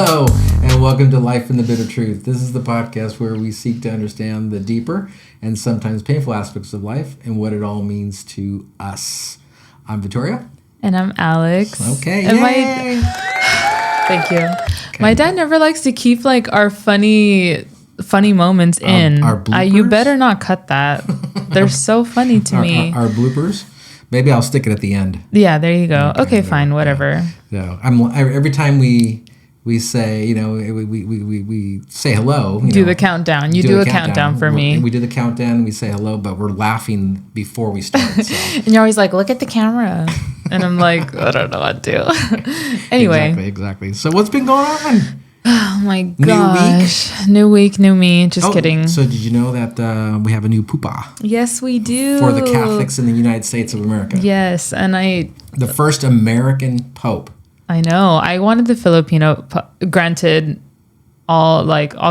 Hello, and welcome to Life in the Bitter Truth. This is the podcast where we seek to understand the deeper and sometimes painful aspects of life and what it all means to us. I'm Vittorio. And I'm Alex. Okay, and yay! Thank you. Okay. My dad never likes to keep like our funny moments in. Our bloopers? You better not cut that. They're so funny to me. Our bloopers? Maybe I'll stick it at the end. Yeah, there you go. Okay, fine, whatever. So every time we say, we say hello. Do the countdown. You do a countdown for me. We do the countdown. We say hello, but we're laughing before we start. So. And you're always like, look at the camera. And I'm like, I don't know what to do. Anyway. Exactly. So what's been going on? Oh my gosh. New week, new me. Just kidding. So did you know that we have a new poopa? Yes, we do. For the Catholics in the United States of America. Yes, and the first American pope. I know. I wanted the Filipino, granted, all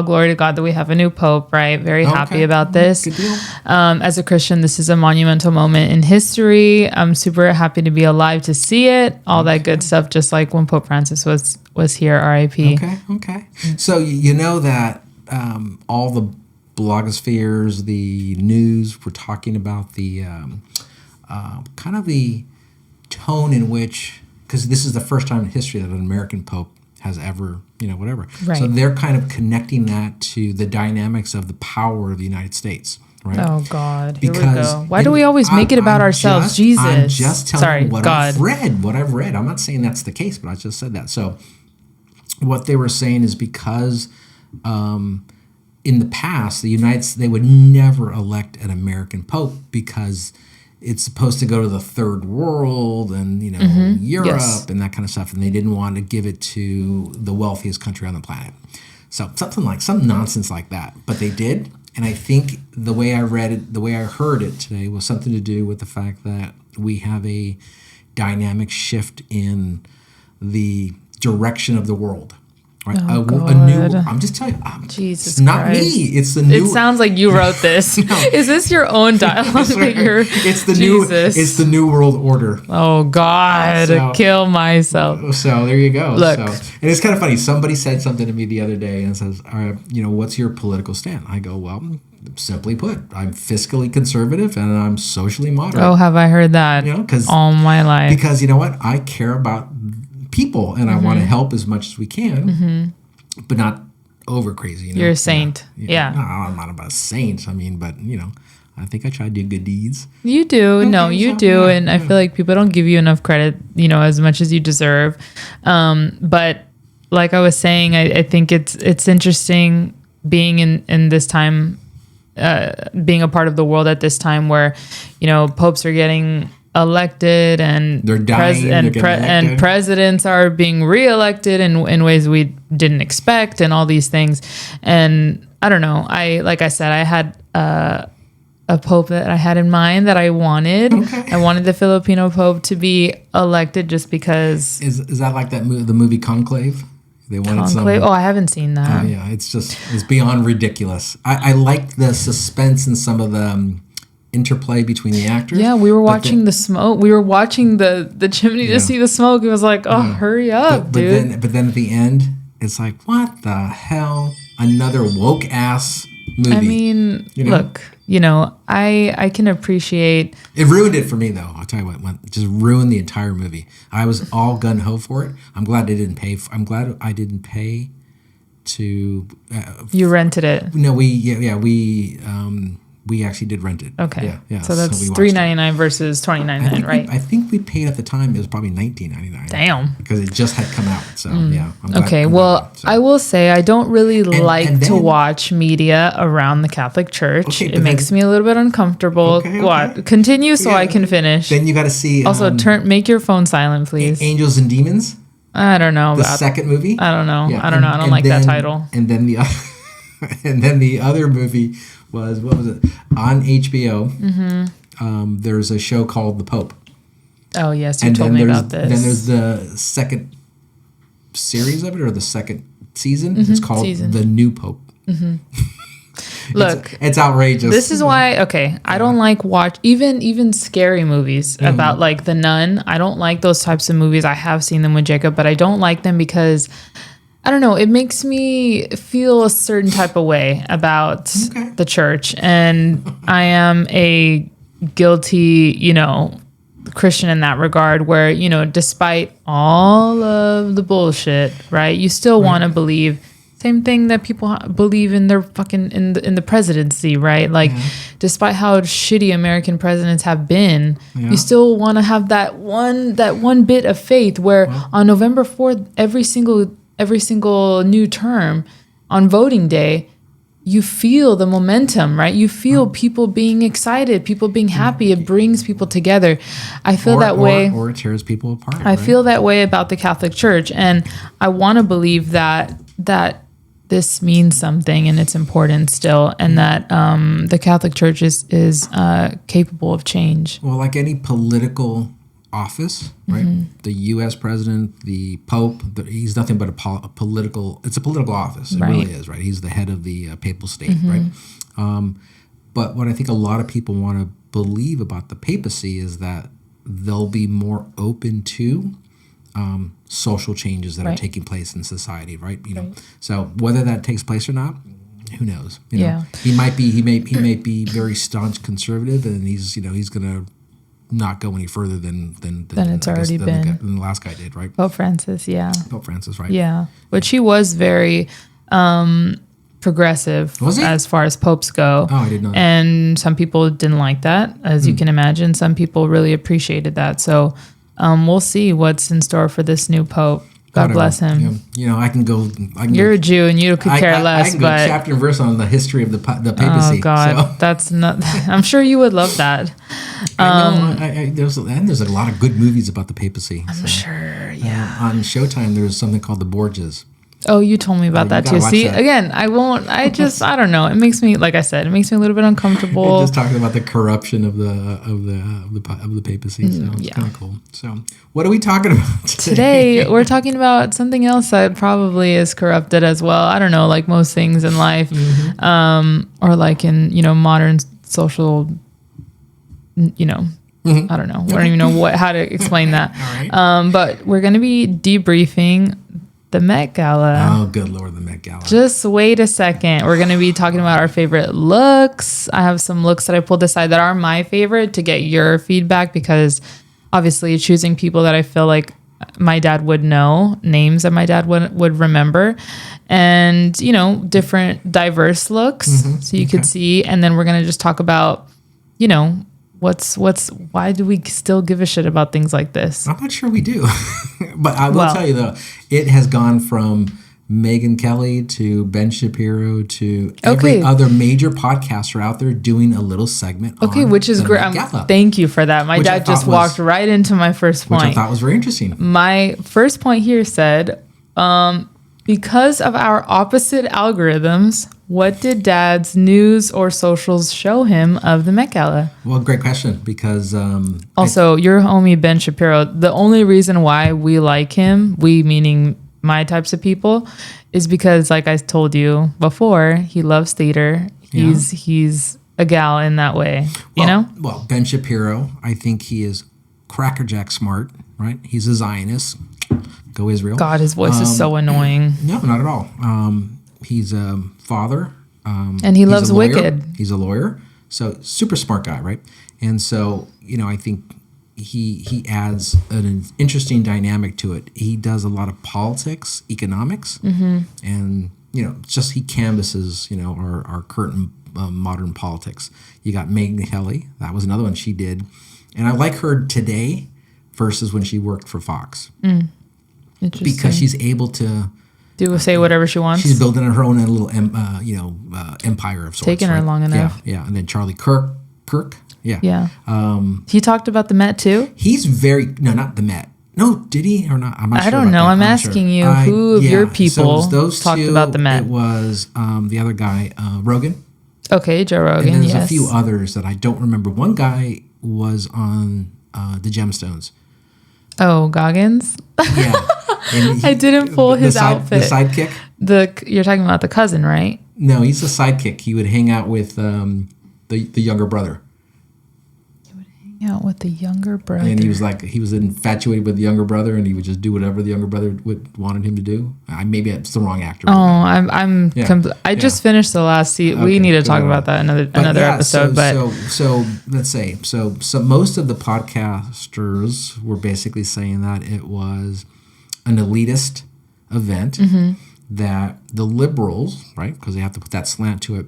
glory to God that we have a new pope, right? Very happy about this. Good deal. As a Christian, this is a monumental moment in history. I'm super happy to be alive to see it. All that good stuff, just like when Pope Francis was here, R.I.P. Okay. So you know that all the blogospheres, the news, were talking about the kind of the tone in which, because this is the first time in history that an American pope has ever, whatever. Right. So they're kind of connecting that to the dynamics of the power of the United States, right? Oh, God. Here we Because go. Why do we always make it about ourselves? Jesus. I'm just telling you what God. I've read. I'm not saying that's the case, but I just said that. So what they were saying is because in the past, they would never elect an American pope because it's supposed to go to the third world and, Europe and that kind of stuff. And they didn't want to give it to the wealthiest country on the planet. So some nonsense like that. But they did. And I think the way I read it, the way I heard it today was something to do with the fact that we have a dynamic shift in the direction of the world. Right? I'm just telling you. Jesus It's not Christ. me. It's the new. It sounds like you wrote this. No. Is this your own dialogue that you're? It's the Jesus. new. It's the new world order. Oh God! Kill myself. So there you go. Look. And it's kind of funny. Somebody said something to me the other day and says, what's your political stand? I go, well, simply put, I'm fiscally conservative and I'm socially moderate. Oh, have I heard that? All my life. Because you know what? I care about people and I want to help as much as we can, but not over crazy. You're a saint. Yeah. No, I'm not about a saint. But I think I try to do good deeds. You do. You do. And I feel like people don't give you enough credit, as much as you deserve. But like I was saying, I think it's interesting being in this time, being a part of the world at this time where, popes are getting elected and they're dying, and presidents are being reelected in ways we didn't expect and all these things. And I don't know. Like I said, I had a pope that I had in mind that I wanted. Okay. I wanted the Filipino pope to be elected just because. Is that like the movie Conclave? They wanted Conclave? Oh, I haven't seen that. Yeah, it's beyond ridiculous. I like the suspense and some of the interplay between the actors. Yeah, we were watching the smoke. We were watching the chimney to see the smoke. It was like, hurry up, dude. But then at the end, it's like, what the hell? Another woke ass movie. I mean, look, I can appreciate. It ruined it for me, though. I'll tell you what, it just ruined the entire movie. I was all gun ho for it. I'm glad I didn't pay. I'm glad I didn't pay to. You rented it. No, we actually did rent it. Okay. Yeah. So that's $3.99 versus $20.99, right? I think we paid at the time. It was probably $19.99. Damn. Because it just had come out. So yeah. I will say I don't really like to watch media around the Catholic Church. Okay, it makes me a little bit uncomfortable. Okay. Continue so I can finish. Then you got to see. Also, make your phone silent, please. Angels and Demons. I don't know. The second movie. I don't know. Yeah. I don't know. I don't like that title. And then the other movie was, what was it, on HBO? There's a show called The Pope. Oh yes, you told me about this. Then there's the second series of it, or the second season. It's called The New Pope. Look, it's outrageous. This is why, I don't like even scary movies about like The Nun. I don't like those types of movies. I have seen them with Jacob, but I don't like them because I don't know. It makes me feel a certain type of way about the church. And I am a guilty, Christian in that regard where, despite all of the bullshit, right, you still want to believe same thing that people believe in their fucking in the presidency, right? Like, despite how shitty American presidents have been, you still want to have that one bit of faith where on November 4th, every single new term on voting day, you feel the momentum, right? You feel people being excited, people being happy. It brings people together. I feel that way. Or it tears people apart. I feel that way about the Catholic Church. And I want to believe that this means something and it's important still. And that the Catholic Church is capable of change. Well, like any political office, right? The U.S. president, the Pope, he's nothing but a political, it's a political office. It really is, right? He's the head of the papal state, right? But what I think a lot of people want to believe about the papacy is that they'll be more open to social changes that are taking place in society, right? So whether that takes place or not, who knows? You know, he may be very staunch conservative, and he's going to not go any further than it's already been. Than the last guy did, right? Pope Francis, Pope Francis, right? Yeah, which he was very progressive as far as popes go. Oh, I didn't know that. And some people didn't like that, as you can imagine. Some people really appreciated that. So we'll see what's in store for this new pope. God bless him. I can go. You're a Jew and you could care less. I can go chapter and verse on the history of the papacy. Oh God, that's not. I'm sure you would love that. There's a lot of good movies about the papacy. I'm sure. Yeah. On Showtime, there's something called The Borgias. Oh, you told me about that too. See, again, I won't. I don't know. It makes me, like I said, it makes me a little bit uncomfortable. Just talking about the corruption of the papacy. So it's kind of cool. So, what are we talking about today? Today, we're talking about something else that probably is corrupted as well. I don't know, like most things in life, or like in modern social. I don't know. I don't even know how to explain that. All right. But we're going to be debriefing the Met Gala. Oh, good Lord, the Met Gala. Just wait a second. We're going to be talking about our favorite looks. I have some looks that I pulled aside that are my favorite to get your feedback, because obviously choosing people that I feel like my dad would know, names that my dad would remember, and, different diverse looks so you could see. And then we're going to just talk about, why do we still give a shit about things like this? I'm not sure we do. But I will tell you, though, it has gone from Megyn Kelly to Ben Shapiro to every other major podcaster out there doing a little segment on which is great. Thank you for that. My dad just walked right into my first point. Which I thought was very interesting. My first point here said, because of our opposite algorithms, what did Dad's news or socials show him of the Met Gala? Well, great question, because... also, your homie Ben Shapiro, the only reason why we like him, we meaning my types of people, is because, like I told you before, he loves theater. He's a gal in that way, you know? Well, Ben Shapiro, I think he is crackerjack smart, right? He's a Zionist. Go Israel. God, his voice is so annoying. No, not at all. He's a father. And he loves Wicked. He's a lawyer. So super smart guy, right? And so, I think he adds an interesting dynamic to it. He does a lot of politics, economics, and, just he canvasses, our current modern politics. You got Megyn Kelly. That was another one she did. And I like her today versus when she worked for Fox. Interesting. Because she's able to... say whatever she wants. She's building her own little, empire of sorts. Taking her long enough. Yeah. And then Charlie Kirk. Yeah. Yeah. He talked about the Met too? He's not the Met. No, did he or not? I'm not sure. I don't know. I'm asking you who of your people talked about the Met. It was the other guy, Rogan. Okay, Joe Rogan, and there's a few others that I don't remember. One guy was on the Gemstones. Oh, Goggins? Yeah. I didn't pull his outfit. The sidekick? You're talking about the cousin, right? No, he's the sidekick. He would hang out with the younger brother. out with the younger brother. And he was infatuated with the younger brother, and he would just do whatever the younger brother wanted him to do. Maybe it's the wrong actor. I just finished the last season. We need to talk about that another episode. So let's say so most of the podcasters were basically saying that it was an elitist event, that the liberals, right, because they have to put that slant to it,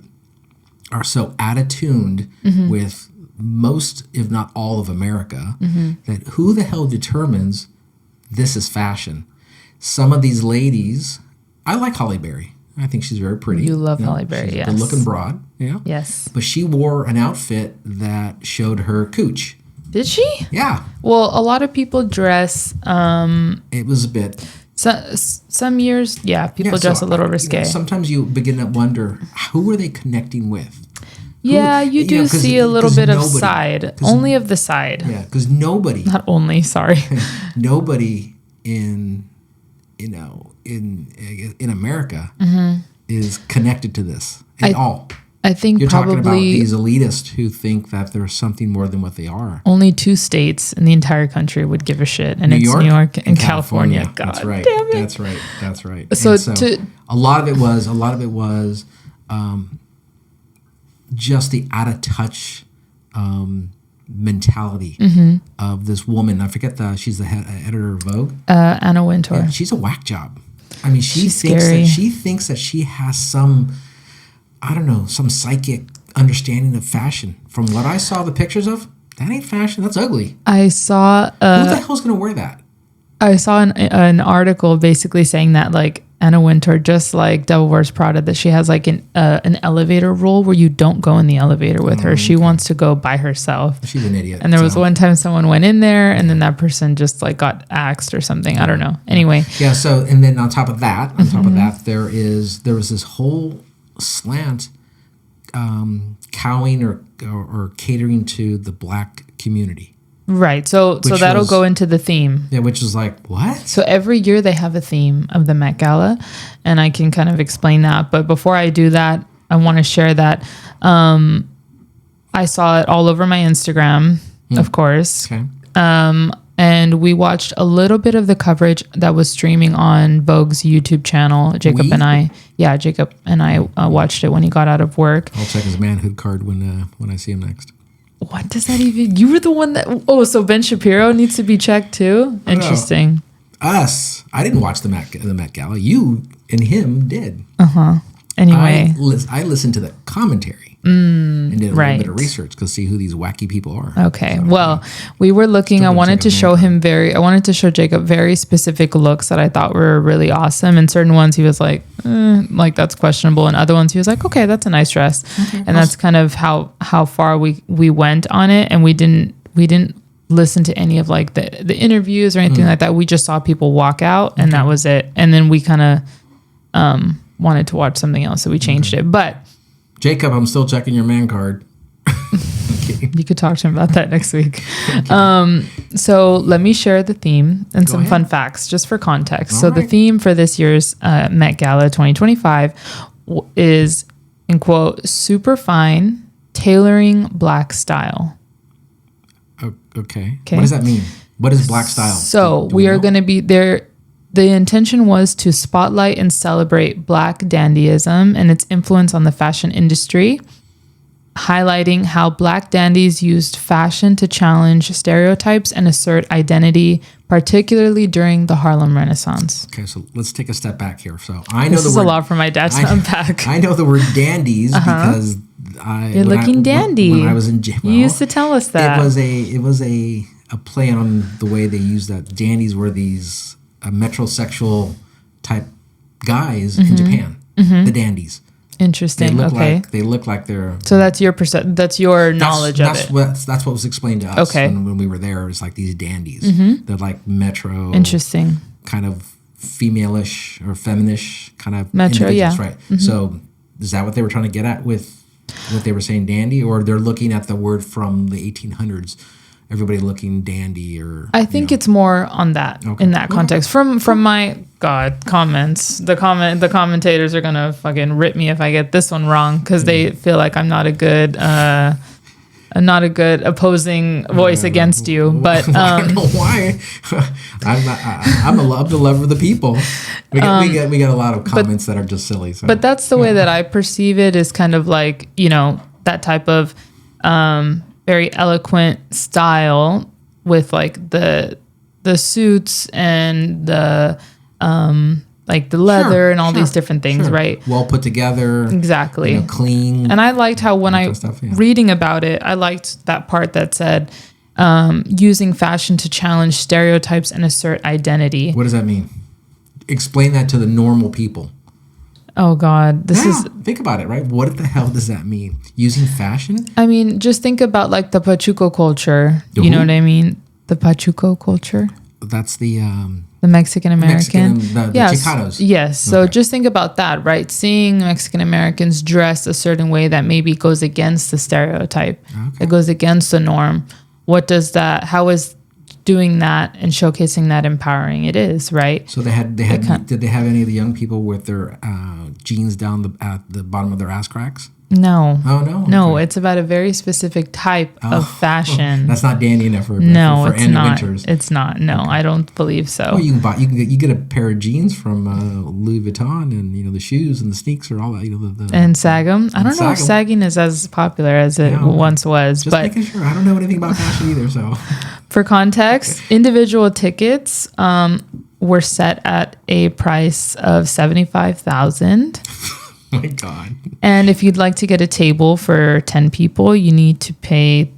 are so out of tune with most, if not all, of America, that who the hell determines this is fashion? Some of these ladies, I like Halle Berry. I think she's very pretty. You love Halle Berry, yes. Good looking broad, Yes. But she wore an outfit that showed her cooch. Did she? Yeah. Well, a lot of people dress. It was a bit. Some years, people dress a little risque. Sometimes you begin to wonder, who are they connecting with? Yeah, you do see a little bit of side, only of the side. Yeah, because nobody. Not only, sorry. Nobody in America is connected to this at all. I think you're probably talking about these elitists who think that there's something more than what they are. Only 2 states in the entire country would give a shit, and it's New York and California. God that's right. Damn it. That's right. So a lot of it was just the out of touch mentality of this woman. I forget she's the head editor of Vogue. Anna Wintour. Yeah, she's a whack job. I mean, she scary. thinks that she has some, I don't know, some psychic understanding of fashion. From what I saw the pictures of, that ain't fashion. That's ugly. I saw. Who the hell's gonna wear that? I saw an article basically saying that like Anna Wintour, just like Devil Wears Prada, that she has like an elevator rule where you don't go in the elevator with her. She wants to go by herself. She's an idiot. And there was one time someone went in there, and then that person just like got axed or something. I don't know. Anyway. Yeah. So and then on top of that, there was this whole slant cowing or catering to the black community. Right. So that'll go into the theme. Yeah, which is like, what? So every year they have a theme of the Met Gala, and I can kind of explain that. But before I do that, I want to share that I saw it all over my Instagram, of course. Okay. And we watched a little bit of the coverage that was streaming on Vogue's YouTube channel. Jacob and I watched it when he got out of work. I'll check his manhood card when I see him next. What does that even? You were the one that. Oh, so Ben Shapiro needs to be checked too. Interesting. Us. I didn't watch the Met Gala. You and him did. Anyway, I listened to the commentary and did a little bit of research to see who these wacky people are. Okay. So, we were looking. I wanted to show Jacob very specific looks that I thought were really awesome, and certain ones he was like that's questionable, and other ones he was like, okay, that's a nice dress, and that's kind of how far we went on it, and we didn't listen to any of like the interviews or anything like that. We just saw people walk out, and that was it. And then we kind of wanted to watch something else, so we changed it. But Jacob, I'm still checking your man card. You could talk to him about that next week. So let me share the theme and some fun facts just for context. The theme for this year's Met Gala 2025 is, in quote, super fine tailoring black style. Okay. What does that mean? What is black style? So we are going to be there. The intention was to spotlight and celebrate Black dandyism and its influence on the fashion industry, highlighting how Black dandies used fashion to challenge stereotypes and assert identity, particularly during the Harlem Renaissance. Okay, so let's take a step back here. So I know this is a lot for my dad to unpack. I know the word dandies because you're looking dandy. When I was in jail, you used to tell us that it was a play on the way they used that. Dandies were these metrosexual type guys in Japan. The dandies. Interesting. They look like they're. So that's your That's your knowledge of it. That's what was explained to us when we were there. It was like these dandies. They're like metro. Interesting. Kind of female-ish or feminish kind of metro. Yeah. Right. So is that what they were trying to get at with what they were saying, dandy, or they're looking at the word from the 1800s? Everybody looking dandy, or I think it's more on that in that context. From my comments, the commentators are gonna fucking rip me if I get this one wrong because they feel like I'm not a good not a good opposing voice against you, but I don't know why. I'm the lover of the people. We get a lot of comments that are just silly. So. But that's the way that I perceive it, is kind of like, that type of very eloquent style with like the suits and the like the leather and all these different things, right? Well put together. Exactly. Clean. And I liked how when reading about it, I liked that part that said, using fashion to challenge stereotypes and assert identity. What does that mean? Explain that to the normal people. Oh God, think about it, right? What the hell does that mean? Using fashion? I mean, just think about like the Pachuco culture. You know what I mean? The Pachuco culture. That's the Mexican American, the Chicanos. Yes. So just think about that, right? Seeing Mexican Americans dressed a certain way that maybe goes against the stereotype, that goes against the norm. How is doing that and showcasing that empowering it is, right? So did they have any of the young people with their jeans down at the bottom of their ass cracks? No. Oh, no? No, Okay. It's about a very specific type of fashion. That's not dandy enough for it's end not. of winters. It's not. No, I don't believe so. Well, you get a pair of jeans from Louis Vuitton, and the shoes and the sneaks are all that. And sag 'em. I don't know if sagging is as popular as it once was. Just but making sure. I don't know anything about fashion either. So, for context, individual tickets were set at a price of $75,000. My God. And if you'd like to get a table for 10 people, you need to pay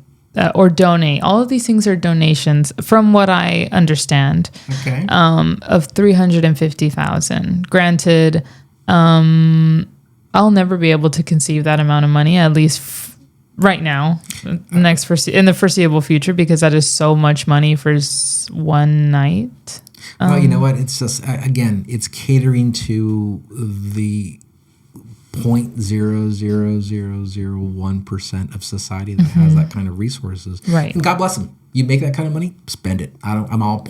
or donate. All of these things are donations, from what I understand. Okay. Of $350,000. Granted, I'll never be able to conceive that amount of money, at least right now, in the foreseeable future, because that is so much money for one night. Well, you know what? It's just again, it's catering to the 0.00001% of society that has that kind of resources. Right. And God bless them. You make that kind of money, spend it. I'm all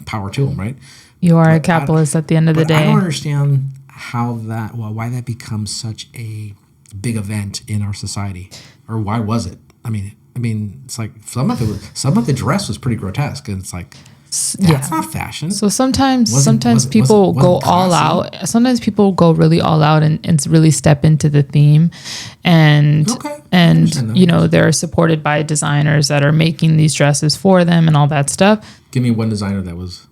power to them, right? You are a capitalist at the end of the day. I don't understand why that becomes such a big event in our society, or why was it? I mean, it's like some of the dress was pretty grotesque, and it's like. That's not fashion. So sometimes people go all out. Sometimes people go really all out and really step into the theme, and they're supported by designers that are making these dresses for them and all that stuff. Give me one designer that was.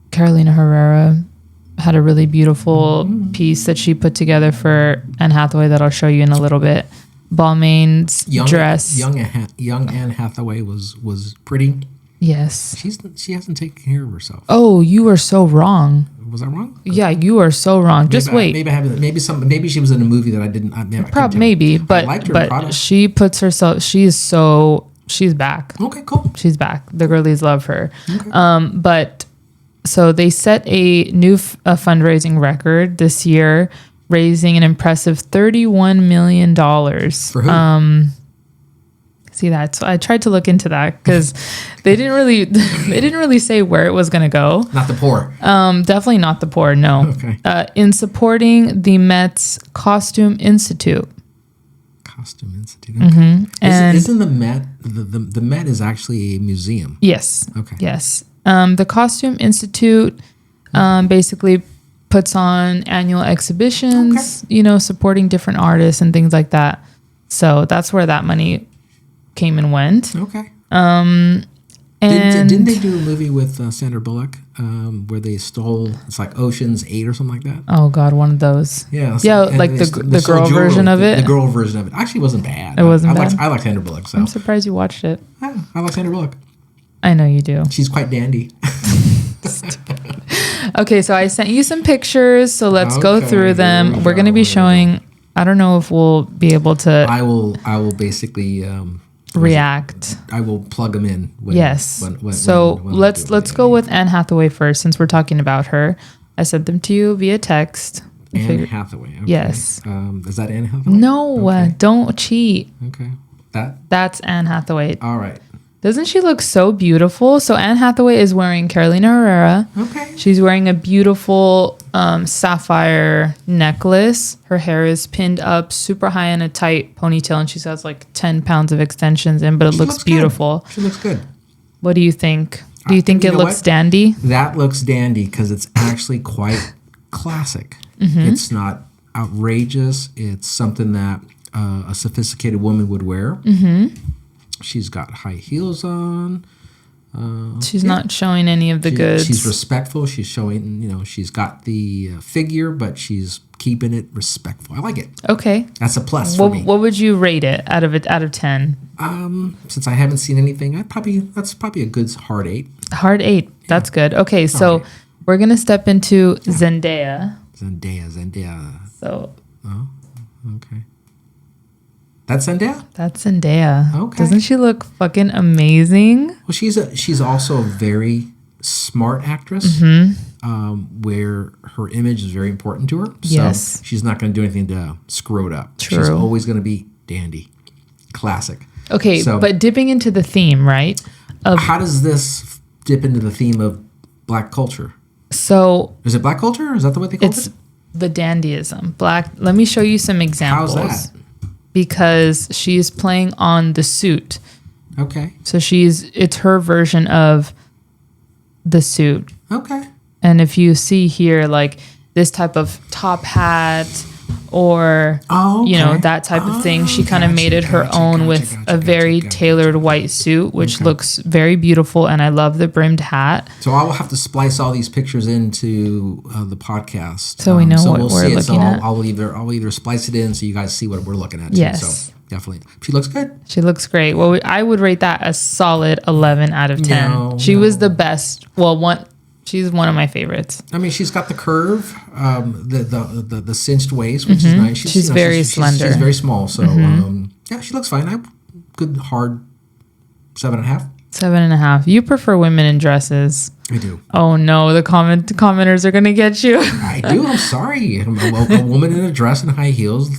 Carolina Herrera had a really beautiful piece that she put together for Anne Hathaway that I'll show you in a little bit. Balmain's dress. Young Anne Hathaway was pretty. Yes. She hasn't taken care of herself. Oh, you are so wrong. Was I wrong? Yeah, you are so wrong. Just wait. Maybe she was in a movie that I didn't. Maybe, but she puts herself. She's back. Okay, cool. She's back. The girlies love her. Okay. But so they set a new fundraising record this year, raising an impressive $31 million. For who? See that? So I tried to look into that because they didn't really say where it was going to go. Not the poor. Definitely not the poor. No. Okay. In supporting the Met's Costume Institute. Costume Institute. Okay. Mm-hmm. And isn't the Met the Met is actually a museum? Yes. Okay. Yes. The Costume Institute basically puts on annual exhibitions. Okay. Supporting different artists and things like that. So that's where that money came and went. Okay. And didn't they do a movie with Sandra Bullock where they stole? It's like Ocean's 8 or something like that. Oh God, one of those. Yeah. Like the girl version of it. The girl version of it actually wasn't bad. It wasn't bad. I like Sandra Bullock. So I'm surprised you watched it. Yeah, I like Sandra Bullock. I know you do. She's quite dandy. Okay, so I sent you some pictures. So let's go through them. We're going to be showing. I don't know if we'll be able to. I will basically. React. I will plug them in. Yes. Let's go with Anne Hathaway first, since we're talking about her. I sent them to you via text. Anne Hathaway. Okay. Yes. Is that Anne Hathaway? No, don't cheat. Okay. That's Anne Hathaway. All right. Doesn't she look so beautiful? So Anne Hathaway is wearing Carolina Herrera. Okay. She's wearing a beautiful sapphire necklace. Her hair is pinned up super high in a tight ponytail, and she has like 10 pounds of extensions in, but it looks beautiful. Good. She looks good. What do you think? Do you think it looks dandy? That looks dandy because it's actually quite classic. It's not outrageous. It's something that a sophisticated woman would wear. She's got high heels on. She's not showing any of the goods. She's respectful. She's showing, she's got the figure, but she's keeping it respectful. I like it. Okay. That's a plus for me. What would you rate it out of 10? Since I haven't seen anything, that's probably a good hard 8. Hard 8. That's good. Okay, so we're going to step into Zendaya. Zendaya. So. Oh, okay. That's Zendaya? That's Zendaya. Okay. Doesn't she look fucking amazing? Well, she's also a very smart actress, where her image is very important to her. So yes. She's not going to do anything to screw it up. True. She's always going to be dandy, classic. Okay, but dipping into the theme, right? How does this dip into the theme of black culture? So is it black culture? Is that the way they call it? It's the dandyism. Black. Let me show you some examples. How's that? Because she is playing on the suit. Okay. So it's her version of the suit. Okay. And if you see here, like this type of top hat or, that type of thing, she kind of made it her own with a very tailored white suit, which looks very beautiful. And I love the brimmed hat. So I will have to splice all these pictures into the podcast. So we know what we're looking at. I'll either splice it in so you guys see what we're looking at. Yes. Too. So definitely. She looks good. She looks great. Well, I would rate that a solid 11 out of 10. She was the best. Well, she's one of my favorites. I mean, she's got the curve, the cinched waist, which is nice. She's very slender. She's very small. So, she looks fine. Good, hard 7.5. 7.5. You prefer women in dresses. I do. Oh, no. The commenters are going to get you. I do. I'm sorry. A woman in a dress and high heels,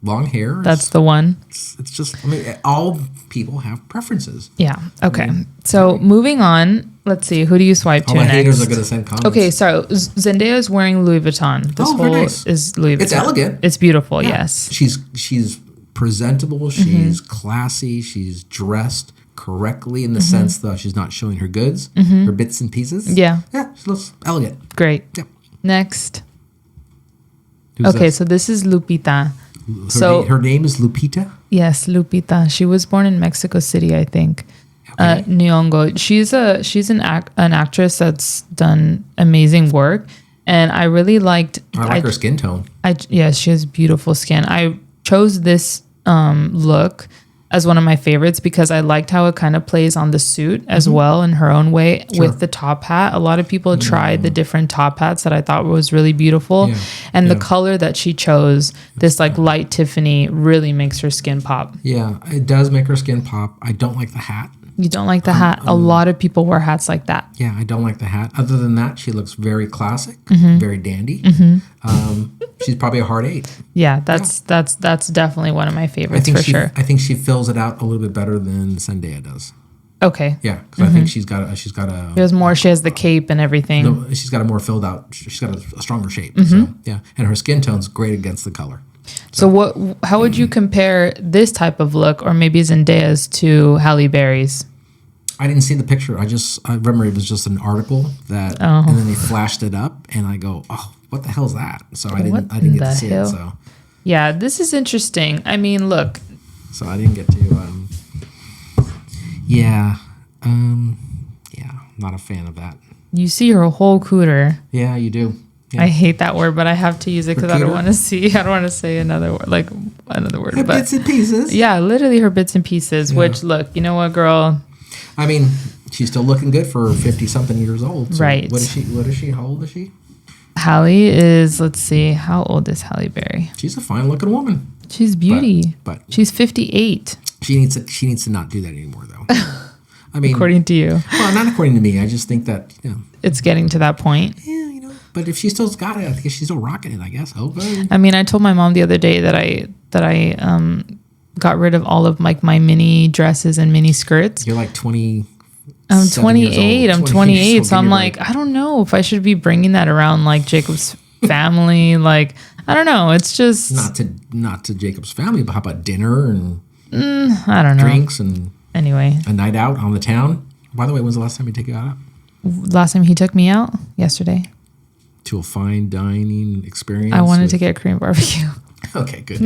long hair. That's the one. It's just, all people have preferences. Yeah. Okay. So moving on. Let's see. Who do you swipe to next? next? Haters are going to send comments. Okay. So Zendaya is wearing Louis Vuitton. This whole nice. is Louis Vuitton. It's elegant. It's beautiful. Yeah. Yes. She's presentable. She's classy. She's dressed correctly in the sense that she's not showing her goods, her bits and pieces. Yeah. Yeah. She looks elegant. Great. Yep. Next. Who's this? So this is Lupita. Her name is Lupita? Yes, Lupita. She was born in Mexico City, I think. Okay. Nyong'o. She's an actress that's done amazing work, and I really liked. I like her skin tone. Yes, she has beautiful skin. I chose this look as one of my favorites because I liked how it kind of plays on the suit as well in her own way with the top hat. A lot of people tried the different top hats that I thought was really beautiful. Yeah. And the color that she chose, this like light Tiffany, really makes her skin pop. Yeah, it does make her skin pop. I don't like the hat. You don't like the hat? A lot of people wear hats like that. Yeah, I don't like the hat. Other than that, she looks very classic, very dandy. She's probably a hard 8. Yeah, that's definitely one of my favorites for sure. I think she fills it out a little bit better than Zendaya does. Okay. Yeah, because I think she's got a. There's more. She has the cape and everything. No, she's got a more filled out. She's got a stronger shape. So yeah, and her skin tone's great against the color. So how would you compare this type of look, or maybe Zendaya's, to Halle Berry's? I didn't see the picture. I remember it was just an article that, and then they flashed it up, and I go, oh, what the hell's that? So I didn't get to see it. So yeah, this is interesting. I mean, look. So I didn't get to. Not a fan of that. You see her whole cooter. Yeah, you do. Yeah. I hate that word, but I have to use it because I don't want to say another word, Her bits and pieces. Yeah, literally her bits and pieces. Yeah. Which, look, you know what, girl? I mean, she's still looking good for 50-something years old. So right. What is she? How old is she? Halle is, let's see, how old is Halle Berry? She's a fine-looking woman. She's beauty. But she's 58. She needs to not do that anymore, though. I mean, according to you. Well, not according to me. I just think that, it's getting to that point. Yeah, but if she still's got it, I think she's still rocking it, I guess. Okay. I mean, I told my mom the other day that I got rid of all of like my mini dresses and mini skirts. You're like 20. I'm 28. I'm 28. So I'm like, I don't know if I should be bringing that around like Jacob's family. Like, I don't know. It's just not to Jacob's family, but how about dinner and I don't know. drinks and anyway, a night out on the town? By the way, when's the last time you take it out? Last time he took me out yesterday. To a fine dining experience. I wanted to get Korean barbecue. Okay, good.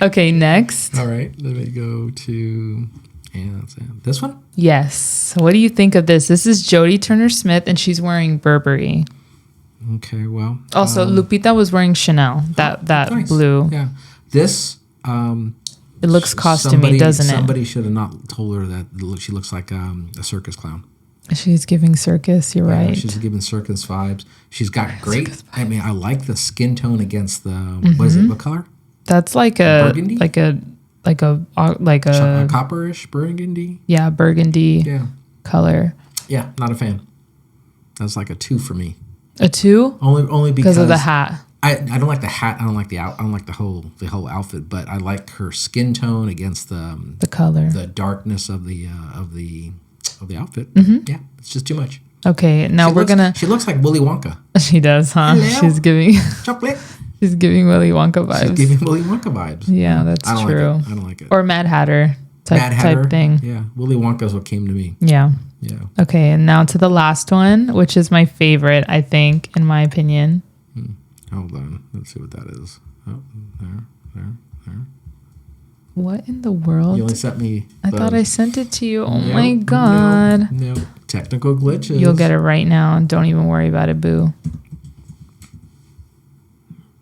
Okay, next. All right, let me go to that's it. This one. Yes. What do you think of this? This is Jodie Turner-Smith, and she's wearing Burberry. Okay, well. Also, Lupita was wearing Chanel. That nice. blue. Yeah, this. It looks costumey, doesn't it? Somebody should have not told her that she looks like a circus clown. She's giving circus. You're right. She's giving circus vibes. She's got great. I mean, I like the skin tone against the. What is it? What color? That's like burgundy? like a copperish burgundy. Yeah, burgundy. Yeah. Color. Yeah, not a fan. That's like a 2 for me. A 2? Only because of the hat. I don't like the hat. I don't like I don't like the whole outfit. But I like her skin tone against the color, the darkness of the outfit. Yeah, it's just too much. Okay, now She looks like Willy Wonka. She does, huh? Hello? She's giving chocolate. She's giving Willy Wonka vibes. She's giving Willy Wonka vibes. Yeah, that's true. I don't like it. Or Mad Hatter type thing. Yeah, Willy Wonka is what came to me. Yeah. Yeah. Okay, and now to the last one, which is my favorite, I think, in my opinion. Hold on. Let's see what that is. Oh, there. What in the world? You only sent me. I thought I sent it to you. Oh my God. No. Technical glitches. You'll get it right now. Don't even worry about it, boo.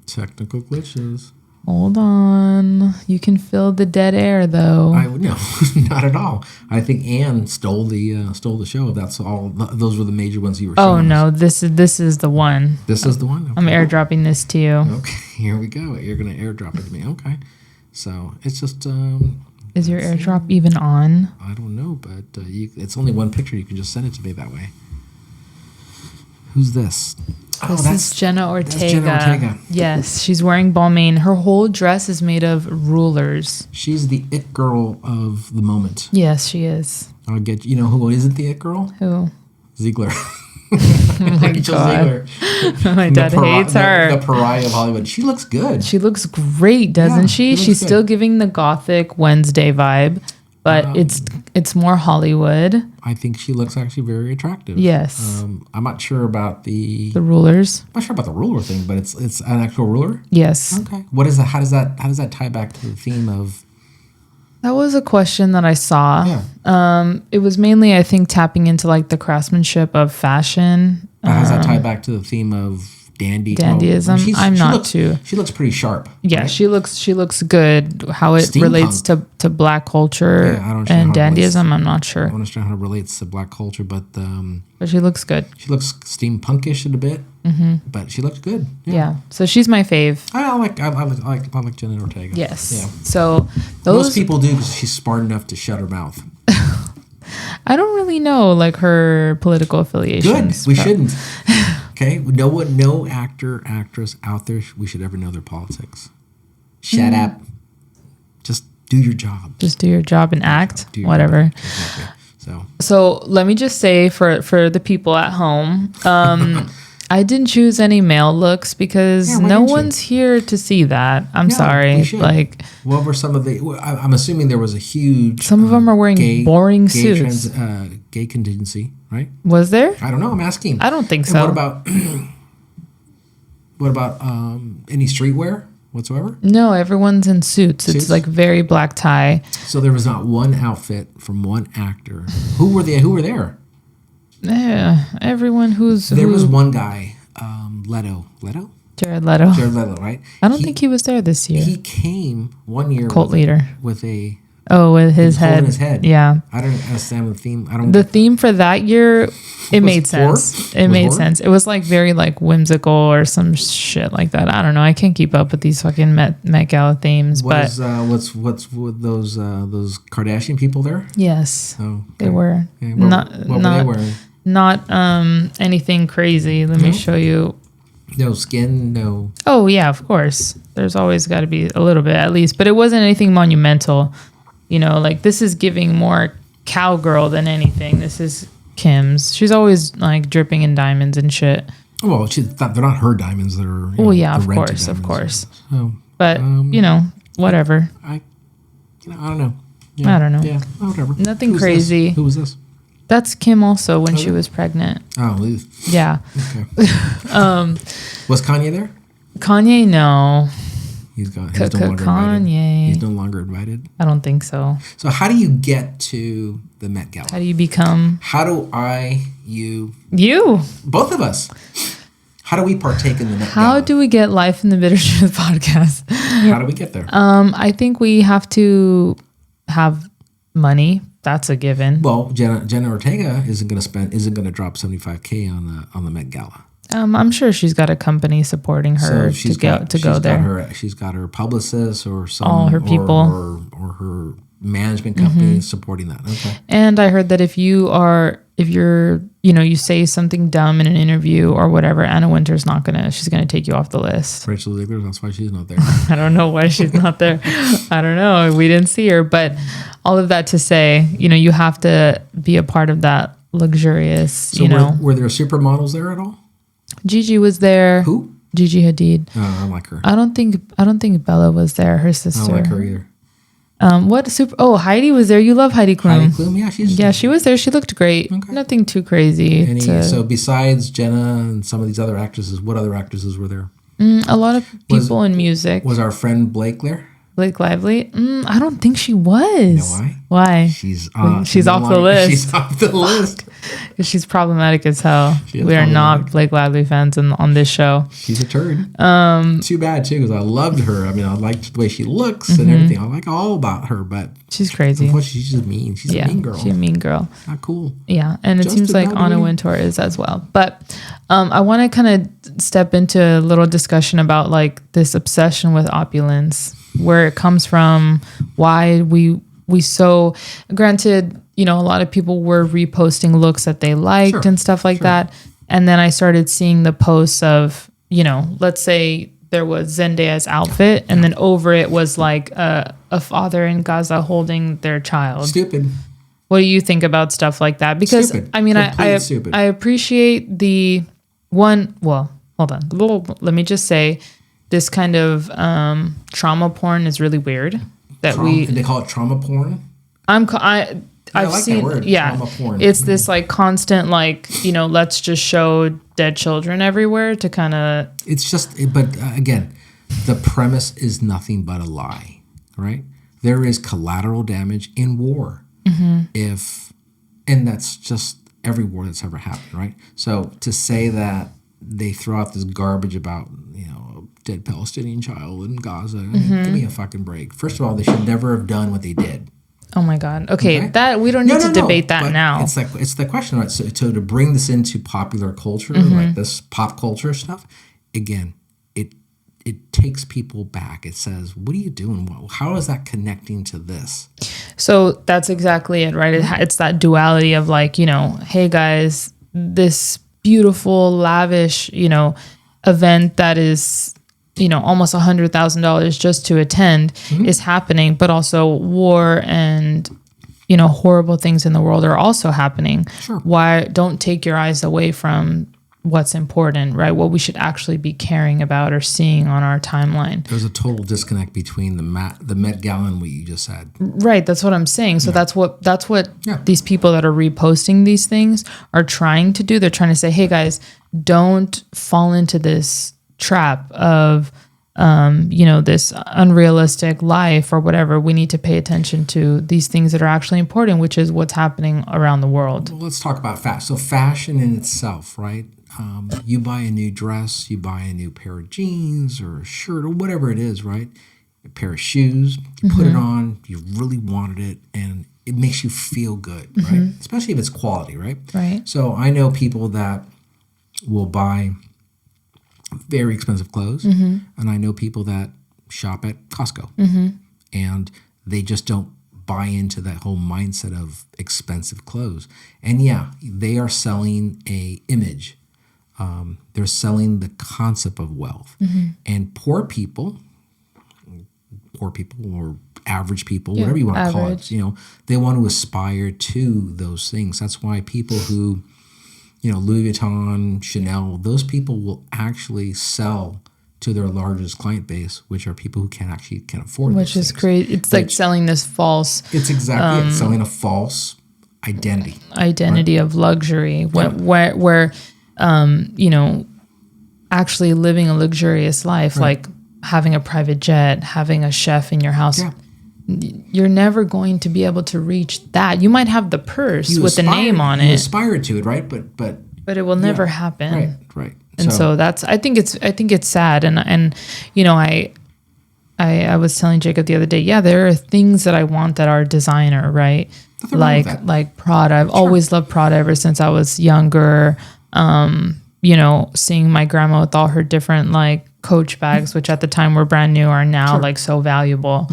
Technical glitches. Hold on. You can fill the dead air, though. No, not at all. I think Anne stole the show. That's all. Those were the major ones you were showing. Oh no, this is the one. This is the one. Okay. I'm airdropping this to you. Okay, here we go. You're gonna airdrop it to me. Okay, so it's just. Is your airdrop even on? I don't know, but it's only one picture. You can just send it to me that way. Who's this? This is Jenna Ortega. That's Jenna Ortega. Yes, she's wearing Balmain. Her whole dress is made of rulers. She's the it girl of the moment. Yes, she is. I'll get you know who isn't the it girl? Who? Ziegler. Oh my Rachel God. Ziegler. My dad hates her. The pariah of Hollywood. She looks good. She looks great, doesn't she? She's still giving the gothic Wednesday vibe, but it's more Hollywood. I think she looks actually very attractive. Yes. I'm not sure about the rulers. I'm not sure about the ruler thing, but it's an actual ruler. Yes. Okay. What is that? How does that tie back to the theme of? That was a question that I saw. Yeah. It was mainly, I think, tapping into like the craftsmanship of fashion. How does that tie back to the theme of dandyism? She looks pretty sharp. Yeah, right? She looks good. How it Steampunk. Relates to black culture and dandyism, I'm not sure. I don't understand how it relates to black culture, but she looks good. She looks steampunkish a bit, but she looks good. Yeah. So she's my fave. I like Jenna Ortega. Yes. Yeah. So most people do because she's smart enough to shut her mouth. I don't really know like her political affiliations. Good. We shouldn't. Okay. No actress out there we should ever know their politics. Shut up. Just do your job. Just do your job and act. Whatever. Exactly. So let me just say for the people at home, I didn't choose any male looks because no one's here to see that. I'm sorry. Like, what were some of the? I'm assuming there was a huge. Some of them are wearing boring suits. Gay contingency, right? Was there? I don't know. I'm asking. I don't think so. What about any streetwear whatsoever? No, everyone's in suits. It's like very black tie. So there was not one outfit from one actor. Who were there? Yeah, everyone There was one guy, Leto? Jared Leto, right? I don't think he was there this year. He came one year cult leader with a with his head. Holding his head. Yeah. I don't understand the theme. The theme for that year, it made sense. It made sense. It was like very like whimsical or some shit like that. I don't know. I can't keep up with these fucking Met Gala themes. What's with those Kardashian people there? Yes. Oh, okay. They were. Okay. What were they wearing? Not anything crazy. Let me show you. No skin, no. Oh yeah, of course. There's always got to be a little bit at least, but it wasn't anything monumental. You know, like this is giving more cowgirl than anything. This is Kim's. She's always like dripping in diamonds and shit. Well, they're not her diamonds. They're yeah, of course. So, but whatever. I don't know. Yeah, I don't know. Yeah, whatever. Nothing crazy. Who was this? That's Kim also when she was pregnant. Oh, yeah. Okay. Was Kanye there? Kanye, no. He's no longer Kanye. Invited. He's no longer invited. I don't think so. So how do you get to the Met Gala? How do you become? How do you? Both of us. How do we partake in the Met Gala? How do we get Life in the Bitter Truth podcast? How do we get there? I think we have to have money. That's a given. Well, Jenna Ortega isn't going to drop $75K on the Met Gala. I'm sure she's got a company supporting her to go there. She's got her publicists or all her people or her management company supporting that. Okay. And I heard that if you say something dumb in an interview or whatever, Anna Wintour's she's gonna take you off the list. Rachel Ziegler, that's why she's not there. I don't know why she's not there. I don't know. We didn't see her, but all of that to say, you have to be a part of that luxurious. So were there supermodels there at all? Gigi was there. Who? Gigi Hadid. I don't like her. I don't think Bella was there. Her sister. I don't like her either. Heidi was there. You love Heidi Klum. Heidi Klum, she was there. She looked great. Okay. Nothing too crazy. So besides Jenna and some of these other actresses, what other actresses were there? A lot of people in music. Was our friend Blake there? Blake Lively? I don't think she was. You know why? Why? She's off the list. She's off the list. She's problematic as hell. We are not Blake Lively fans on this show. She's a turd. Too bad too, because I loved her. I mean, I liked the way she looks and everything. I like all about her, but she's crazy. Unfortunately, she's just mean. She's a mean girl. She's a mean girl. Not cool. Yeah, and it seems like Anna Wintour is as well. But I want to kind of step into a little discussion about like this obsession with opulence, where it comes from, why we so, granted, a lot of people were reposting looks that they liked and stuff like that. And then I started seeing the posts of, let's say there was Zendaya's outfit and then over it was like a father in Gaza holding their child. Stupid. What do you think about stuff like that? Because stupid. I mean, I appreciate the one, well, hold on. Let me just say, this kind of trauma porn is really weird. They call it trauma porn. I've like seen that word, trauma porn. It's this like constant like let's just show dead children everywhere to kind of. It's just, but again, the premise is nothing but a lie, right? There is collateral damage in war, and that's just every war that's ever happened, right? So to say that they throw out this garbage about dead Palestinian child in Gaza. I mean, give me a fucking break. First of all, they should never have done what they did. Oh my God. Okay. That we don't need to debate that now. It's the question, right? So to bring this into popular culture, like this pop culture stuff, again, it takes people back. It says, what are you doing? How is that connecting to this? So that's exactly it, right? It's that duality of like, hey guys, this beautiful, lavish, event that is almost $100,000 just to attend is happening, but also war and horrible things in the world are also happening. Sure. Why don't take your eyes away from what's important, right? What we should actually be caring about or seeing on our timeline. There's a total disconnect between the Met Gala and what you just said. Right, that's what I'm saying. So that's what these people that are reposting these things are trying to do. They're trying to say, hey guys, don't fall into this trap of this unrealistic life or whatever. We need to pay attention to these things that are actually important, which is what's happening around the world. Well, let's talk about fashion. So fashion in itself, right? You buy a new dress, you buy a new pair of jeans or a shirt or whatever it is, right? A pair of shoes, you put it on, you really wanted it, and it makes you feel good, right? Especially if it's quality, right? Right. So I know people that will buy very expensive clothes, and I know people that shop at Costco, and they just don't buy into that whole mindset of expensive clothes. And yeah, they are selling a image They're selling the concept of wealth. And poor people or average people, whatever you want to call it, they want to aspire to those things. That's why people who, Louis Vuitton, Chanel, those people will actually sell to their largest client base, which are people who can afford which is great. It's like selling this false. It's exactly it's selling a false identity right? Of luxury, where actually living a luxurious life, like having a private jet, having a chef in your house. Yeah. You're never going to be able to reach that. You might have the purse with the name on it. You aspire to it, right? But it will never happen. Right. And so that's, I think it's sad. And I was telling Jacob the other day, there are things that I want that are designer, right? Like Prada. I've always loved Prada ever since I was younger. Seeing my grandma with all her different like Coach bags, which at the time were brand new, are now like so valuable.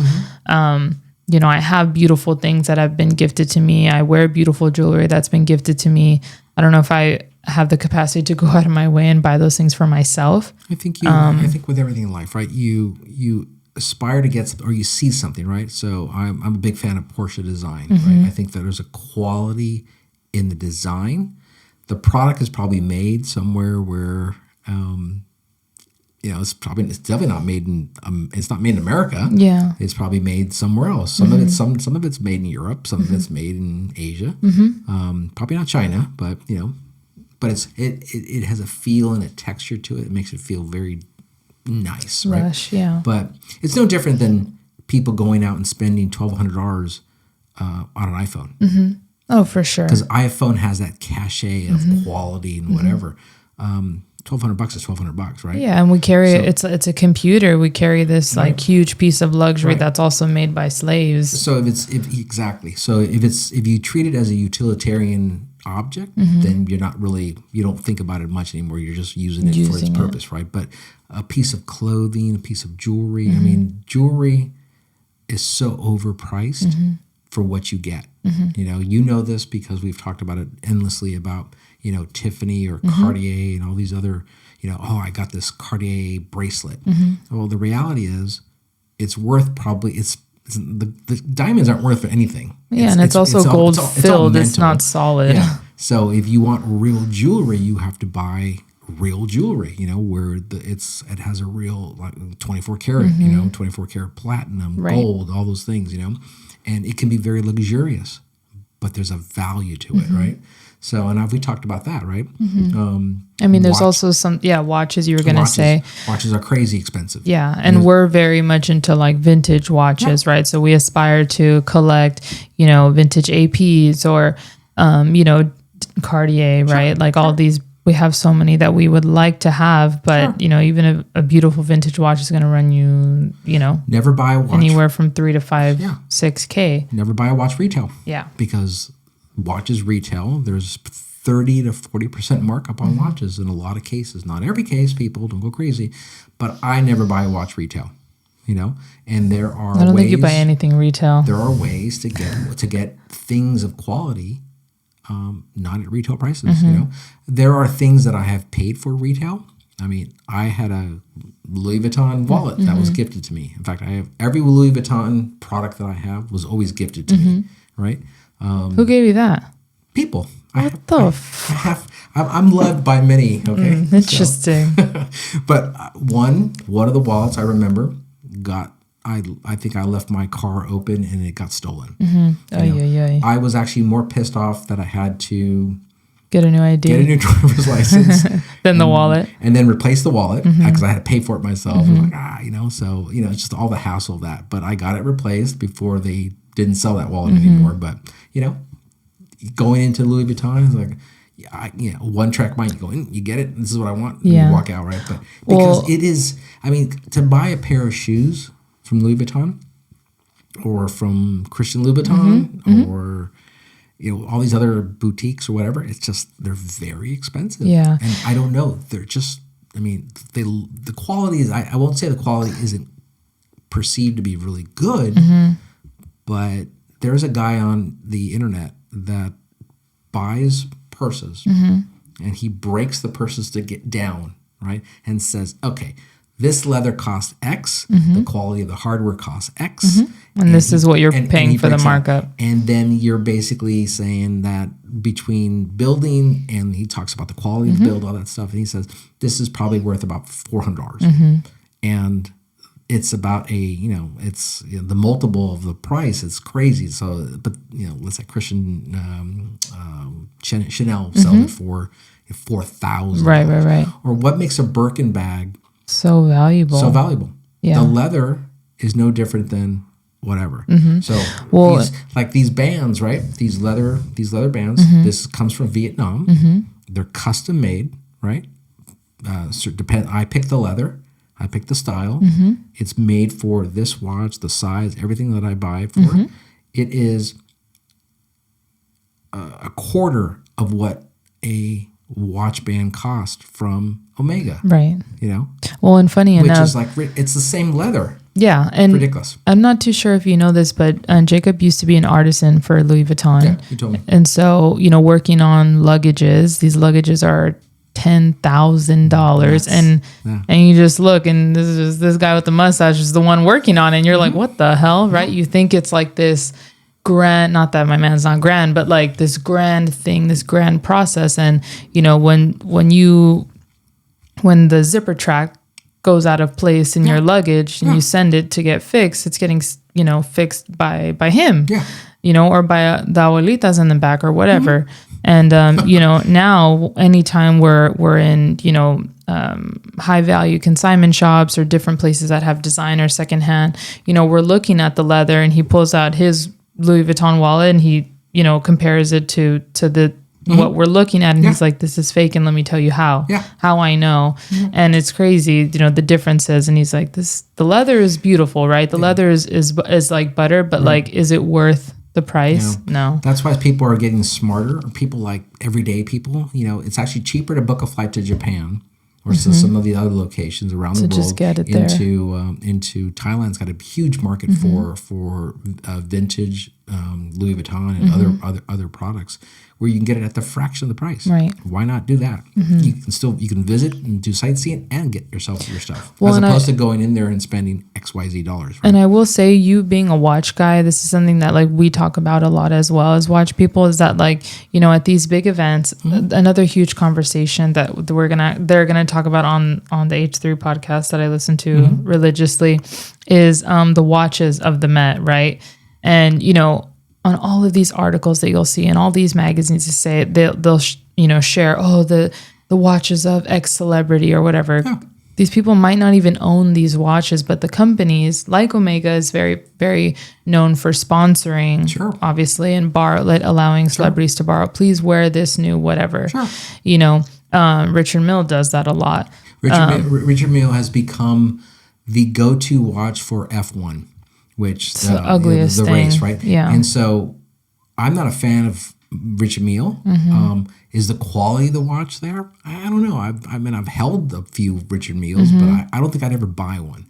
I have beautiful things that have been gifted to me. I wear beautiful jewelry that's been gifted to me. I don't know if I have the capacity to go out of my way and buy those things for myself. I think I think with everything in life, right? You aspire to get something, or you see something, right? So I'm a big fan of Porsche design, right? I think that there's a quality in the design. The product is probably made somewhere where it's definitely not made in it's not made in America. Yeah, it's probably made somewhere else. Some of it's made in Europe. Some of it's made in Asia. Probably not China, but but it has a feel and a texture to it. It makes it feel very nice, right? Lush, yeah. But it's no different than people going out and spending $1,200 on an iPhone. Oh, for sure. Because iPhone has that cachet of quality and whatever. $1,200 is $1,200, right? Yeah, and we carry it's a computer. We carry this like huge piece of luxury that's also made by slaves. So if you treat it as a utilitarian object, then you don't think about it much anymore. You're just using it for its purpose, right? But a piece of clothing, a piece of jewelry. I mean, jewelry is so overpriced for what you get. You know this because we've talked about it endlessly about Tiffany or Cartier and all these other, I got this Cartier bracelet. Well, the reality is it's worth the diamonds aren't worth anything. Yeah, it's also gold filled. It's not solid. Yeah. So if you want real jewelry, you have to buy real jewelry, where it has a real 24 karat, 24 karat platinum, gold, all those things, and it can be very luxurious, but there's a value to it, right? So, and we talked about that, right? There's also some, watches you were going to say. Watches are crazy expensive. Yeah, and we're very much into like vintage watches, right? So we aspire to collect, vintage APs or, Cartier, right? Like all these, we have so many that we would like to have, but, even a beautiful vintage watch is going to run you, Never buy a watch. Anywhere from $3,000 to $6,000. Never buy a watch retail. Yeah. Because watches retail, there's 30 to 40% markup on watches in a lot of cases. Not every case, people, don't go crazy. But I never buy a watch retail, and there are I don't think you buy anything retail. There are ways to get things of quality, not at retail prices, There are things that I have paid for retail. I mean, I had a Louis Vuitton wallet that was gifted to me. In fact, I have every Louis Vuitton product that I have was always gifted to me, right? Who gave you that? People. I'm loved by many. Okay, interesting. So, but one of the wallets I remember I think I left my car open and it got stolen. I was actually more pissed off that I had to get a new ID, get a new driver's license, than the wallet, and then replace the wallet because I had to pay for it myself. I'm like, so it's just all the hassle of that. But I got it replaced before they didn't sell that wallet anymore. But going into Louis Vuitton is like, one track mind. You go in, you get it. This is what I want. And you walk out, right? But because it is, to buy a pair of shoes from Louis Vuitton or from Christian Louboutin or all these other boutiques or whatever, it's just they're very expensive. Yeah, and I don't know. They're just. The quality is. I won't say the quality isn't perceived to be really good, but there's a guy on the internet that buys purses and he breaks the purses to get down, right? And says, okay, this leather costs X, the quality of the hardware costs X. And this is what you're paying for the markup. And then you're basically saying that between building, and he talks about the quality of the build, all that stuff, and he says, this is probably worth about $400. And it's about it's the multiple of the price. It's crazy. So, but let's say Christian Chanel sell it for $4,000. Right. Or what makes a Birkin bag so valuable? Yeah. The leather is no different than whatever. So, these bands, right? These leather bands. This comes from Vietnam. They're custom made, right? I pick the leather. I pick the style. It's made for this watch, the size, everything that I buy it for. It is a quarter of what a watch band cost from Omega. Right. Well, and funny enough. Which is it's the same leather. Yeah. And ridiculous. I'm not too sure if you know this, but Jacob used to be an artisan for Louis Vuitton. Yeah, he told me. And so, working on luggages, these luggages are $10,000 and you just look, and this guy with the mustache is the one working on it, and you're like, what the hell, right? You think it's like this grand, not that my man's not grand, but like this grand thing, this grand process. And when the zipper track goes out of place in your luggage and you send it to get fixed, it's getting fixed by him, or by the abuelitas in the back or whatever. And now anytime we're in high value consignment shops or different places that have designer secondhand, we're looking at the leather, and he pulls out his Louis Vuitton wallet and he compares it to the what we're looking at, and he's like, this is fake, and let me tell you how I know. And it's crazy, the differences. And he's like, the leather is beautiful, right? The leather is like butter, but like, is it worth the price? No. That's why people are getting smarter. People like everyday people, it's actually cheaper to book a flight to Japan or to some of the other locations around the world. Just get it into Thailand's got a huge market for vintage Louis Vuitton and other products, where you can get it at the fraction of the price. Right. Why not do that? You can visit and do sightseeing and get yourself your stuff, as opposed to going in there and spending XYZ dollars. Right? And I will say, you being a watch guy, this is something that like we talk about a lot as well as watch people, is that like, at these big events, another huge conversation that they're gonna talk about on the H3 podcast that I listen to religiously is the watches of the Met, right? And on all of these articles that you'll see in all these magazines, to say they'll share, the watches of X celebrity or whatever. Yeah. These people might not even own these watches, but the companies like Omega is very, very known for sponsoring, obviously, and allowing celebrities to borrow. Please wear this new whatever. Richard Mille does that a lot. Richard Mille has become the go-to watch for F1. Which the ugliest the thing. race, right? Yeah. And so I'm not a fan of Richard Mille. Is the quality of the watch there? I don't know. I've held a few Richard Milles, but I don't think I'd ever buy one.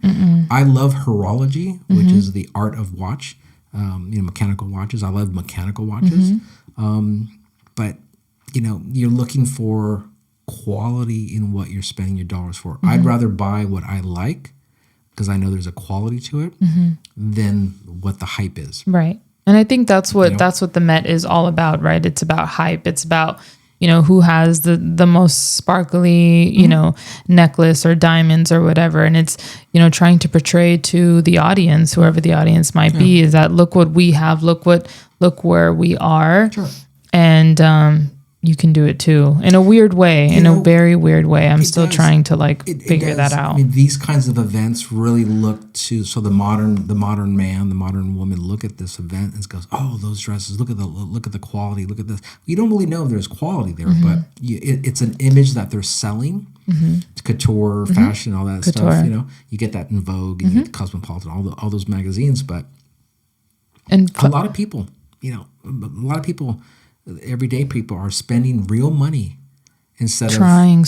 I love horology, which is the art of watch. Mechanical watches. I love mechanical watches. But you're looking for quality in what you're spending your dollars for. I'd rather buy what I like, because I know there's a quality to it, than what the hype is. Right. And I think that's what the Met is all about, right? It's about hype. It's about, who has the most sparkly, necklace or diamonds or whatever. And it's, trying to portray to the audience, whoever the audience might be, is that look what we have, look where we are. Sure. And you can do it too, in a weird way, in a very weird way. I'm still trying to figure that out. These kinds of events really look to, so the modern man, the modern woman look at this event and goes, oh, those dresses, look at the quality, look at this. You don't really know if there's quality there, but it's an image that they're selling. It's couture, fashion, all that stuff. You get that in Vogue, and you get Cosmopolitan, all those magazines. But a lot of people, everyday people are spending real money instead of saving.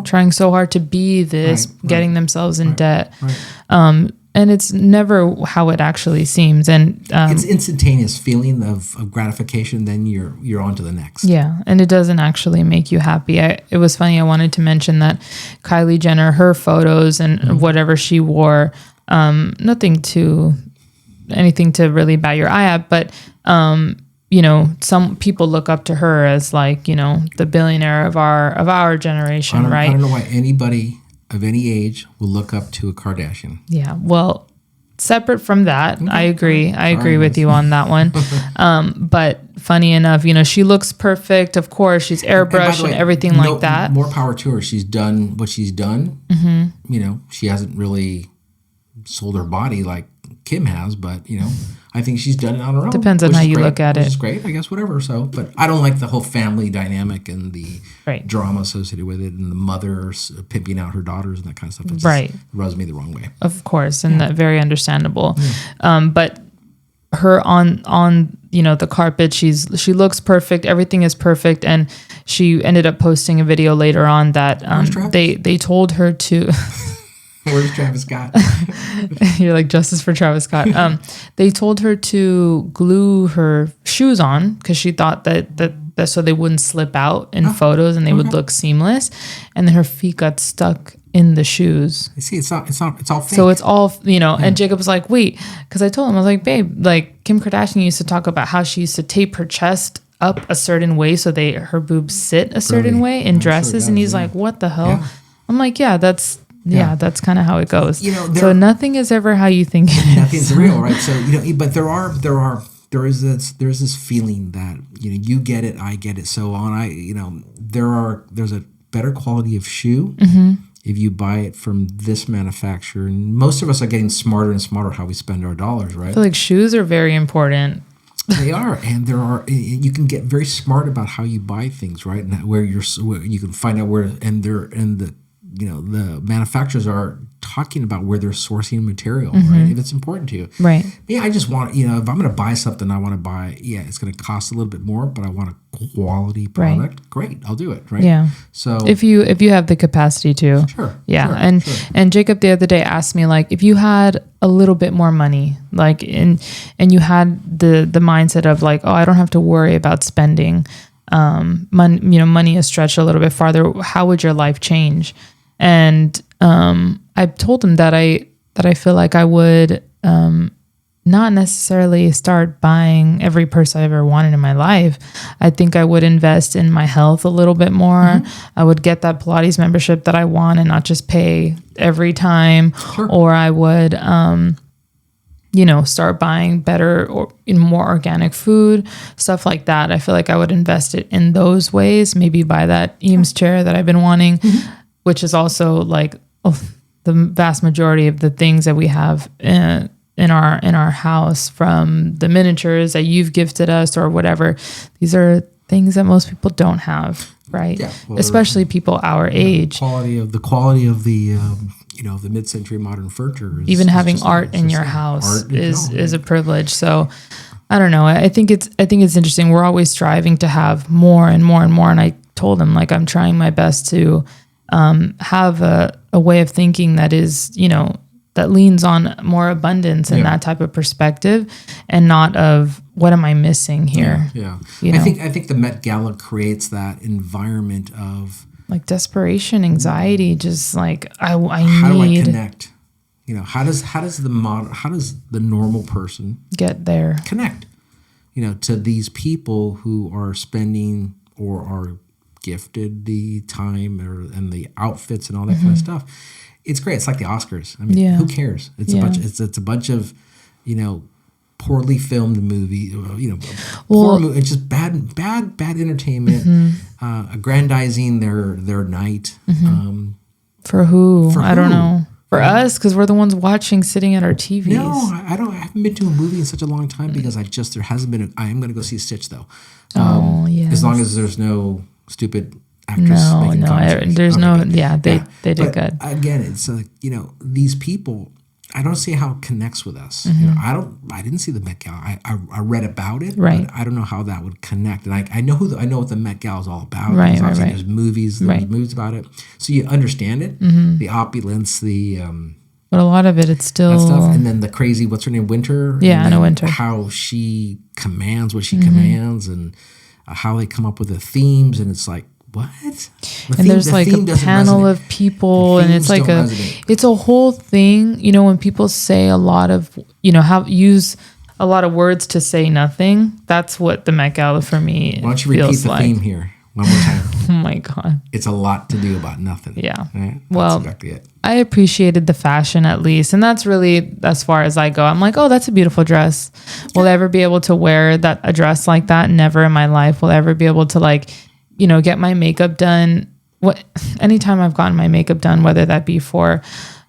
Trying so hard to be this, getting themselves in debt. Right. And it's never how it actually seems. And it's instantaneous feeling of gratification. Then you're on to the next. Yeah, and it doesn't actually make you happy. It was funny. I wanted to mention that Kylie Jenner, her photos and whatever she wore, anything to really bat your eye at, but some people look up to her as like, the billionaire of our generation, right? I don't know why anybody of any age will look up to a Kardashian. Yeah, well, separate from that, I agree. I agree with you on that one. But funny enough, she looks perfect. Of course, she's airbrushed and everything like that. More power to her. She's done what she's done. She hasn't really sold her body like Kim has, but I think she's done it on her own. Depends on how you look at it. Which is great, I guess, whatever. So, but I don't like the whole family dynamic and the drama associated with it, and the mother pimping out her daughters and that kind of stuff. It just rubs me the wrong way. Of course, and that very understandable. But her on the carpet, she looks perfect. Everything is perfect, and she ended up posting a video later on that they told her to. Where's Travis Scott? You're like, justice for Travis Scott. They told her to glue her shoes on because she thought that so they wouldn't slip out in photos and they would look seamless. And then her feet got stuck in the shoes. You see, it's all fake. So it's all, and Jacob was like, wait, because I told him, I was like, babe, like Kim Kardashian used to talk about how she used to tape her chest up a certain way so her boobs sit a certain way in dresses. And he's like, what the hell? Yeah. I'm like, that's kind of how it goes. So nothing is ever how you think it is. Nothing's real, right? So but there's this feeling that you get it, I get it, so on. There's a better quality of shoe if you buy it from this manufacturer, and most of us are getting smarter and smarter how we spend our dollars, right? I feel like shoes are very important. They are, and you can get very smart about how you buy things, right? And where you can find out where the manufacturers are talking about where they're sourcing material, right? If it's important to you. Right. Yeah, I just want, if I'm going to buy something, I want to buy, it's going to cost a little bit more, but I want a quality product. Right. Great, I'll do it, right? Yeah. So if you have the capacity to. Sure. Yeah. And Jacob the other day asked me, like, if you had a little bit more money, like, and you had the mindset of like, oh, I don't have to worry about spending, money is stretched a little bit farther, how would your life change? And I told him that I feel like I would not necessarily start buying every purse I ever wanted in my life. I think I would invest in my health a little bit more. I would get that Pilates membership that I want and not just pay every time. Sure. Or I would, start buying better or in more organic food, stuff like that. I feel like I would invest it in those ways. Maybe buy that Eames chair that I've been wanting. Which is also like the vast majority of the things that we have in our house, from the miniatures that you've gifted us or whatever. These are things that most people don't have, right? Yeah, well, especially people our age. The quality of the the mid-century modern furniture. Even having art in your house is a privilege. So I don't know. I think it's interesting. We're always striving to have more and more and more. And I told him, like, I'm trying my best to have a way of thinking that is, that leans on more abundance and that type of perspective, and not of what am I missing here? Yeah. I think the Met Gala creates that environment of like desperation, anxiety, just like I how need. Do I connect? How does the normal person get there? Connect, to these people who are spending or are gifted the time and the outfits and all that kind of stuff. It's great. It's like the Oscars. I mean, who cares? It's a bunch of poorly filmed movie. It's just bad entertainment, aggrandizing their night. For who? I don't know. For us, because we're the ones watching, sitting at our TVs. No, I haven't been to a movie in such a long time because there hasn't been. I am going to go see Stitch though. As long as there's no stupid actress making commentaries. There's they did good. Again, it's like, these people, I don't see how it connects with us. I didn't see the Met Gala. I read about it, but I don't know how that would connect. And I know what the Met Gala is all about. Right. There's movies about it, so you understand it. The opulence, the But a lot of it, it's still... That stuff. And then the crazy, what's her name, Winter? Yeah, Anna Winter. How she commands what she commands, and how they come up with the themes, and it's like, what? There's like a panel of people, and it's like it's a whole thing. You know, when people say a lot of, use a lot of words to say nothing, that's what the Met Gala for me feels like. Why don't you repeat the theme here one more time? Oh my God. It's a lot to do about nothing. Yeah. Right? Well, that's exactly it. I appreciated the fashion at least. And that's really as far as I go. I'm like, oh, that's a beautiful dress. Will I ever be able to wear a dress like that? Never in my life will I ever be able to get my makeup done. Anytime I've gotten my makeup done, whether that be for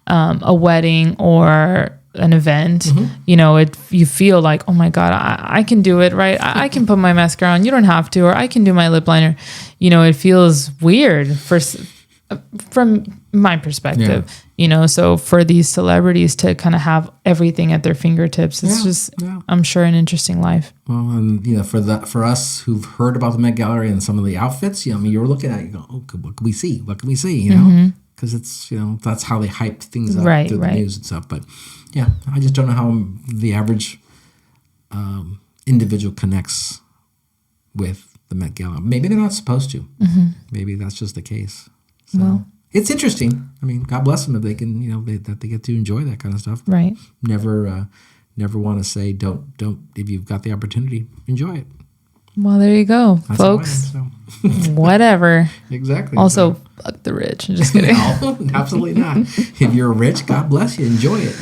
a wedding or an event, you feel like, oh my God, I can do it, right? I can put my mascara on. You don't have to, or I can do my lip liner. It feels weird from my perspective, so for these celebrities to kind of have everything at their fingertips, it's I'm sure an interesting life. Well, and for us who've heard about the Met Gallery and some of the outfits, you're looking at it, you go, oh, what can we see? What can we see? Because it's, that's how they hyped things up through the news and stuff. But yeah, I just don't know how the average individual connects with the Met Gala. Maybe they're not supposed to. Maybe that's just the case. So well, it's interesting. I mean, God bless them if they can, that they get to enjoy that kind of stuff. Right. Never want to say don't. If you've got the opportunity, enjoy it. Well, there you go, that's folks. Whatever. Exactly. Also, fuck the rich. I'm just kidding. No, absolutely not. If you're rich, God bless you. Enjoy it.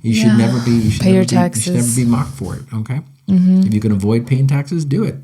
You should never be. You should pay never your be, taxes. You should never be mocked for it. Okay. If you can avoid paying taxes, do it.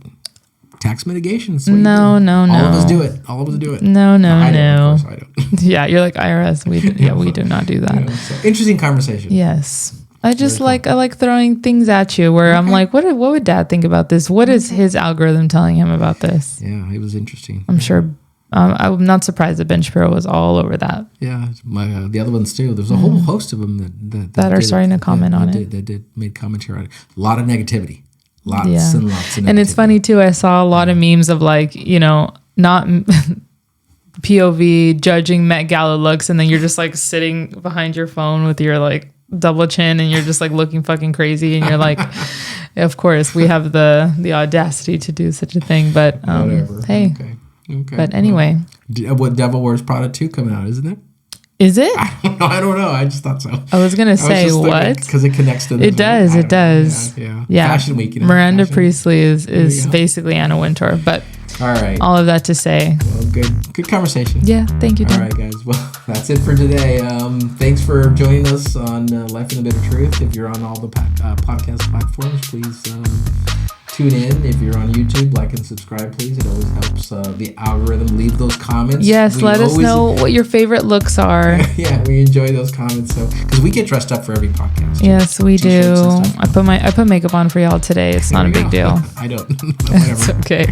Tax mitigation. No. All of us do it. No. I don't, of course I don't. Yeah, you're like IRS. We do not do that. So, interesting conversation. Yes. I just I like throwing things at you where I'm like, what would Dad think about this? What is his algorithm telling him about this? Yeah, it was interesting. I'm sure. I'm not surprised that Ben Shapiro was all over that. Yeah, the other ones too. There's a whole host of them that are starting to comment on it. They made commentary on it. A lot of negativity. Lots and lots of negativity. And it's funny too. I saw a lot of memes of not POV judging Met Gala looks, and then you're just like sitting behind your phone with your double chin, and you're just like looking fucking crazy, and you're like, of course we have the audacity to do such a thing, but whatever. Hey. Okay. But anyway, what Devil Wears Prada 2 coming out, isn't it? Is it? I don't know. I just thought so. I was gonna say what? Because it connects to it does. It does. Yeah. Fashion Week. Miranda Priestley is basically Anna Wintour, but all right. All of that to say. Well, good conversation. Yeah. Thank you, Tim. All right, guys. Well, that's it for today. Thanks for joining us on Life in the Bitter Truth. If you're on all the podcast platforms, please tune in. If you're on YouTube, like and subscribe, please. It always helps the algorithm. Leave those comments. Yes, let us know what your favorite looks are. Yeah, we enjoy those comments. So, because we get dressed up for every podcast. Yes, we do. I put makeup on for y'all today. It's not a big deal. I don't. Whatever. It's okay.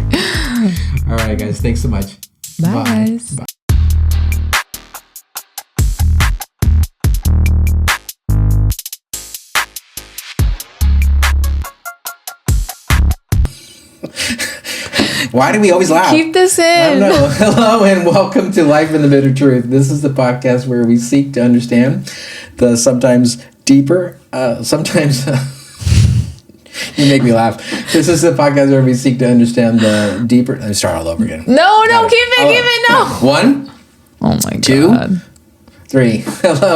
All right, guys. Thanks so much. Bye. Guys. Bye. Why do we always laugh? Keep this in. I don't know. Hello and welcome to Life in the Bitter Truth. This is the podcast where we seek to understand the sometimes deeper, sometimes... You make me laugh. This is the podcast where we seek to understand the deeper... Let me start all over again. No, keep it, no. 1. Oh my God. 2. 3. Hello.